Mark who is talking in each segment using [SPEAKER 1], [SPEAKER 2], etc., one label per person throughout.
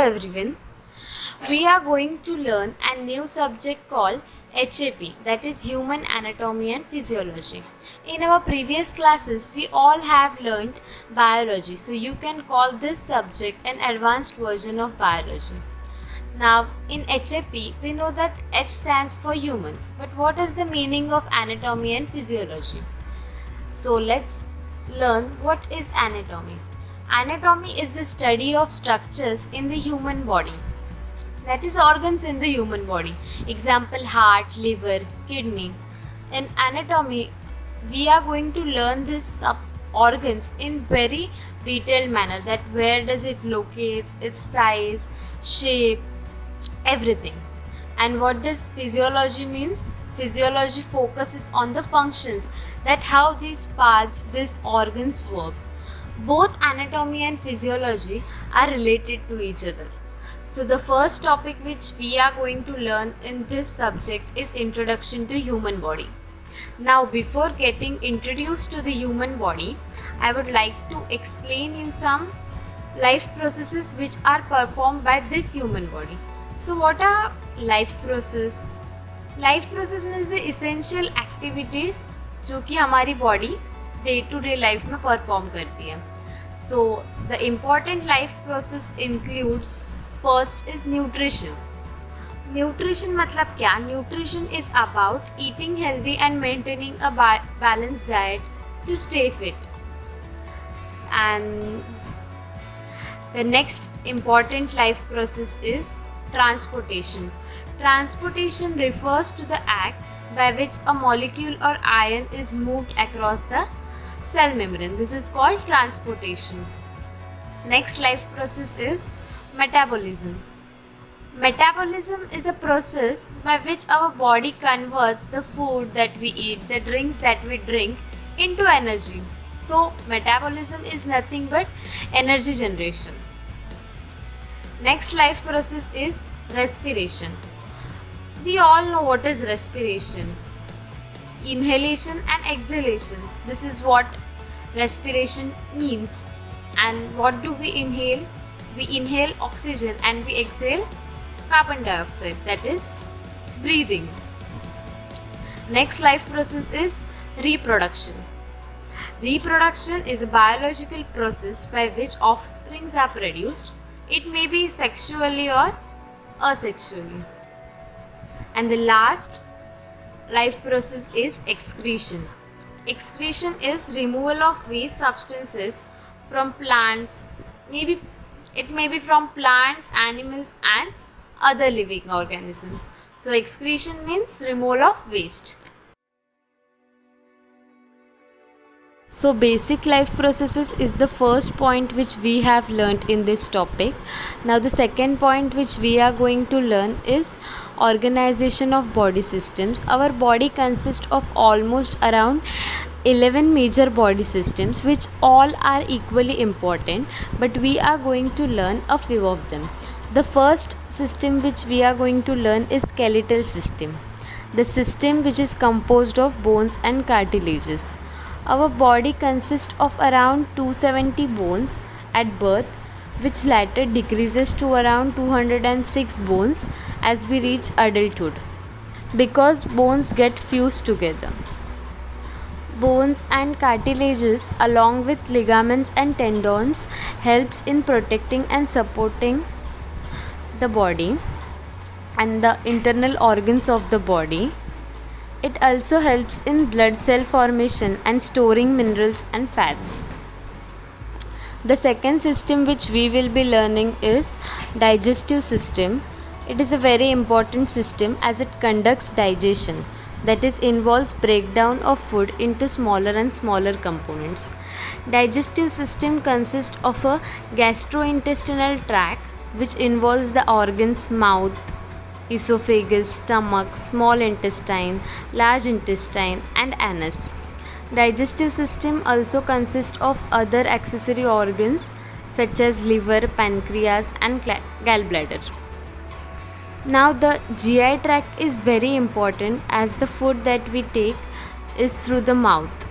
[SPEAKER 1] everyone. We are going to learn a new subject called HAP, that is Human Anatomy and Physiology. In our previous classes, we all have learned biology, so you can call this subject an advanced version of biology. Now, in HAP, we know that H stands for human, but what is the meaning of anatomy and physiology? So, let's learn what is anatomy. Anatomy is the study of structures in the human body, that is organs in the human body. Example, heart, liver, kidney. In anatomy, we are going to learn these organs in very detailed manner, that where does it locates, its size, shape, everything. And what does physiology means? Physiology focuses on the functions, that how these parts, these organs work. Both anatomy and physiology are related to each other. So the first topic which we are going to learn in this subject is introduction to human body. Now before getting introduced to the human body, I would like to explain you some life processes which are performed by this human body. So what are life process? Life process means the essential activities जो कि हमारी body day to day life में perform करती है. So the important life process includes first is nutrition. Nutrition मतलब क्या? Nutrition is about eating healthy and maintaining a balance diet to stay fit. And the next important life process is transportation. Transportation refers to the act by which a molecule or ion is moved across the cell membrane. This is called transportation. Next life process is metabolism. Metabolism is a process by which our body converts the food that we eat, the drinks that we drink, into energy. So metabolism is nothing but energy generation. Next life process is respiration. We all know what is respiration. Inhalation and exhalation. This is what respiration means. And what do we inhale? We inhale oxygen and we exhale carbon dioxide. That is breathing. Next life process is reproduction. Reproduction is a biological process by which offsprings are produced. It may be sexually or asexually. And the last life process is excretion. Excretion is removal of waste substances from plants. It may be from plants, animals and other living organisms. So excretion means removal of waste. So basic life processes is the first point which we have learnt in this topic. Now the second point which we are going to learn is organization of body systems. Our body consists of almost around 11 major body systems which all are equally important, but we are going to learn a few of them. The first system which we are going to learn is skeletal system. The system which is composed of bones and cartilages. Our body consists of around 270 bones at birth, which later decreases to around 206 bones as we reach adulthood, because bones get fused together. Bones and cartilages along with ligaments and tendons helps in protecting and supporting the body and the internal organs of the body. It also helps in blood cell formation and storing minerals and fats. The second system which we will be learning is digestive system. It is a very important system as it conducts digestion, that is involves breakdown of food into smaller and smaller components. Digestive system consists of a gastrointestinal tract which involves the organs mouth, esophagus, stomach, small intestine, large intestine and anus. Digestive system also consists of other accessory organs such as liver, pancreas and gallbladder. Now the GI tract is very important as the food that we take is through the mouth.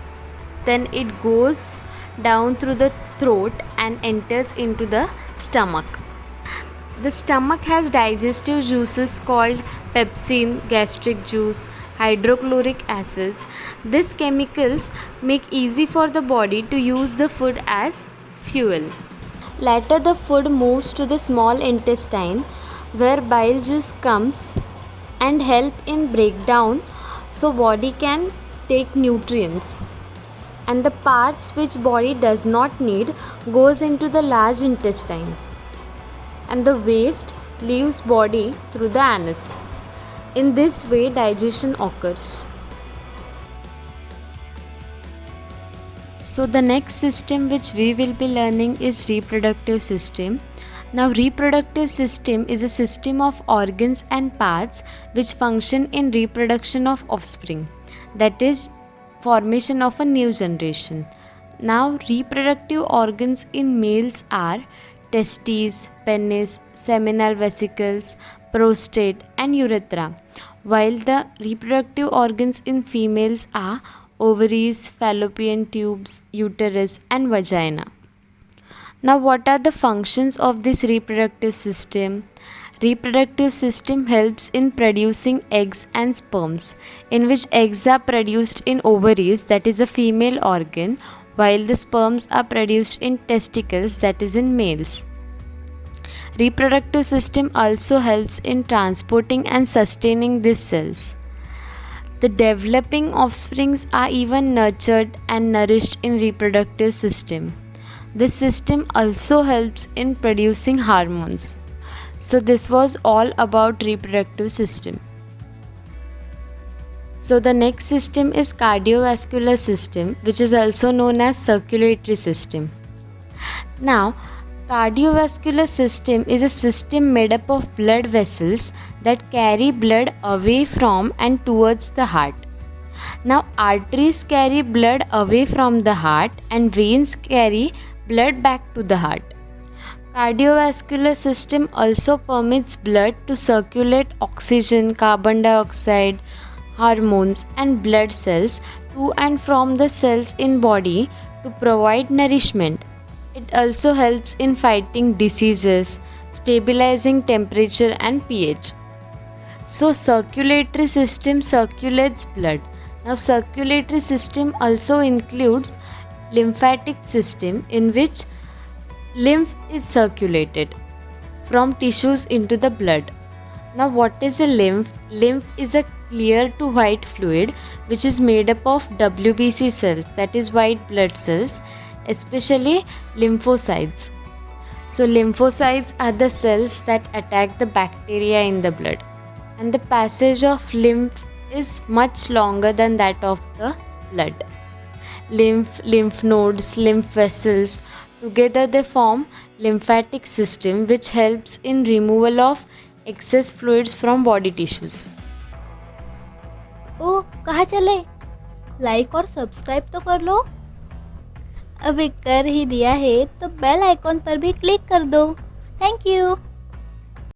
[SPEAKER 1] Then it goes down through the throat and enters into the stomach. The stomach has digestive juices called pepsin, gastric juice, hydrochloric acids. These chemicals make easy for the body to use the food as fuel. Later the food moves to the small intestine where bile juice comes and help in breakdown so body can take nutrients. And the parts which body does not need goes into the large intestine and the waste leaves body through the anus. In this way digestion occurs. So the next system which we will be learning is reproductive system. Now reproductive system is a system of organs and parts which function in reproduction of offspring, that is formation of a new generation. Now reproductive organs in males are testes, penis, seminal vesicles, prostate and urethra, while the reproductive organs in females are ovaries, fallopian tubes, uterus and vagina. Now what are the functions of this reproductive system? Reproductive system helps in producing eggs and sperms, in which eggs are produced in ovaries, that is a female organ, while the sperms are produced in testicles, that is in males. Reproductive system also helps in transporting and sustaining these cells. The developing offsprings are even nurtured and nourished in reproductive system. This system also helps in producing hormones. So this was all about reproductive system. So the next system is cardiovascular system, which is also known as circulatory system. Now, cardiovascular system is a system made up of blood vessels that carry blood away from and towards the heart. Now, arteries carry blood away from the heart and veins carry blood back to the heart. Cardiovascular system also permits blood to circulate oxygen, carbon dioxide, hormones and blood cells to and from the cells in body to provide nourishment. It also helps in fighting diseases, stabilizing temperature and pH. So circulatory system circulates blood. Now circulatory system also includes lymphatic system, in which lymph is circulated from tissues into the blood. Now what is a lymph? Lymph is a clear to white fluid which is made up of WBC cells, that is white blood cells, especially lymphocytes. So lymphocytes are the cells that attack the bacteria in the blood, and the passage of lymph is much longer than that of the blood. Lymph nodes, lymph vessels, together they form lymphatic system which helps in removal of excess fluids from body tissues.
[SPEAKER 2] ओ कहाँ चले? Like और subscribe तो कर लो। अभी कर ही दिया है तो बेल आइकॉन पर भी क्लिक कर दो। Thank you.